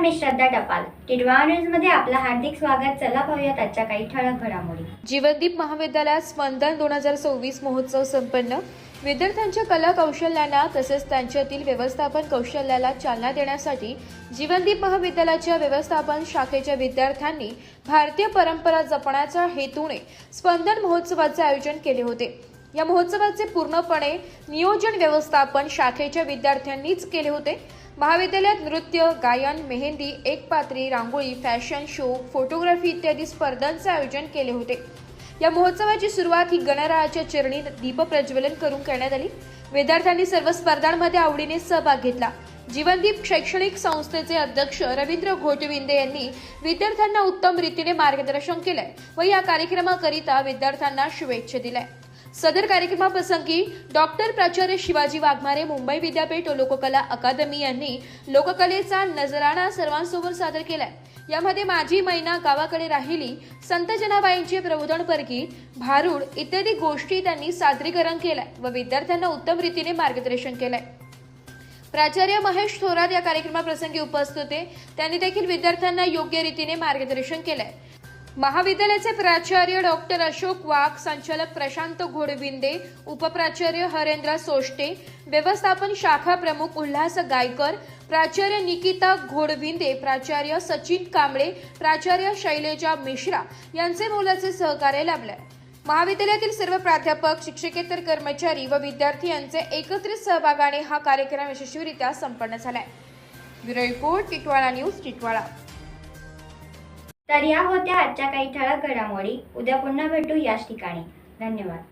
मी श्रद्धा टपाल. टिटवाळा न्यूज मध्ये आपलं हार्दिक स्वागत. चला पाहूयात आजच्या काही ठळक घडामोडी. जीवनदीप महाविद्यालयात स्पंदन 2024 महोत्सव संपन्न. विद्यार्थ्यांच्या कला कौशल्यांना तसेच त्यांच्यातील व्यवस्थापन कौशल्याला चालना देण्यासाठी जीवनदीप महाविद्यालयाच्या व्यवस्थापन शाखेच्या विद्यार्थ्यांनी भारतीय परंपरा जपण्याच्या हेतूने स्पंदन महोत्सवाचे आयोजन केले होते. या महोत्सवाचे पूर्णपणे नियोजन व्यवस्थापन शाखेच्या विद्यार्थ्यांनीच केले होते. महाविद्यालयात नृत्य, गायन, मेहंदी, एकपात्री, रांगोळी, फॅशन शो, फोटोग्राफी इत्यादी स्पर्धांचे आयोजन केले होते. या महोत्सवाची सुरुवात ही गणरायाच्या चरणी दीप प्रज्वलन करून करण्यात आली. विद्यार्थ्यांनी सर्व स्पर्धांमध्ये आवडीने सहभाग घेतला. जीवनदीप शैक्षणिक संस्थेचे अध्यक्ष रवींद्र घोटविंदे यांनी विद्यार्थ्यांना उत्तम रीतीने मार्गदर्शन केले व या कार्यक्रमाकरिता विद्यार्थ्यांना शुभेच्छा दिल्या. सदर कार्यक्रमाप्रसंगी डॉक्टर प्राचार्य शिवाजी वाघमारे, मुंबई विद्यापीठ लोककला अकादमी यांनी लोककलेचा नजराणा सर्वांसमोर सादर केलाय. यामध्ये माझी मैना गावाकडे राहिली, संत जनाबाईंचे प्रबोधनपरकी, भारूड इत्यादी गोष्टी त्यांनी सादरीकरण केलाय व विद्यार्थ्यांना उत्तम रीतीने मार्गदर्शन केलंय. प्राचार्य महेश थोरात या कार्यक्रमाप्रसंगी उपस्थित होते. त्यांनी देखील विद्यार्थ्यांना योग्य रीतीने मार्गदर्शन केलंय. महाविद्यालयाचे प्राचार्य डॉक्टर अशोक वाघ, संचालक प्रशांत घोडविंदे, उपप्राचार्य हरेंद्र सोष्टे, व्यवस्थापन शाखा प्रमुख उल्हास गायकर, प्राचार्य निकिता घोडविंदे, प्राचार्य सचिन कांबळे, प्राचार्य शैलेजा मिश्रा यांचे मोलाचे सहकार्य लाभले. महाविद्यालयातील सर्व प्राध्यापक, शिक्षकेतर कर्मचारी व विद्यार्थी यांचे एकत्रित सहभागाने हा कार्यक्रम यशस्वीरित्या संपन्न झालाय. Bureau report, Titwala news, Titwala. तर या होत्या आजच्या काही ठळक घडामोडी. उद्या पुन्हा भेटू याच ठिकाणी. धन्यवाद.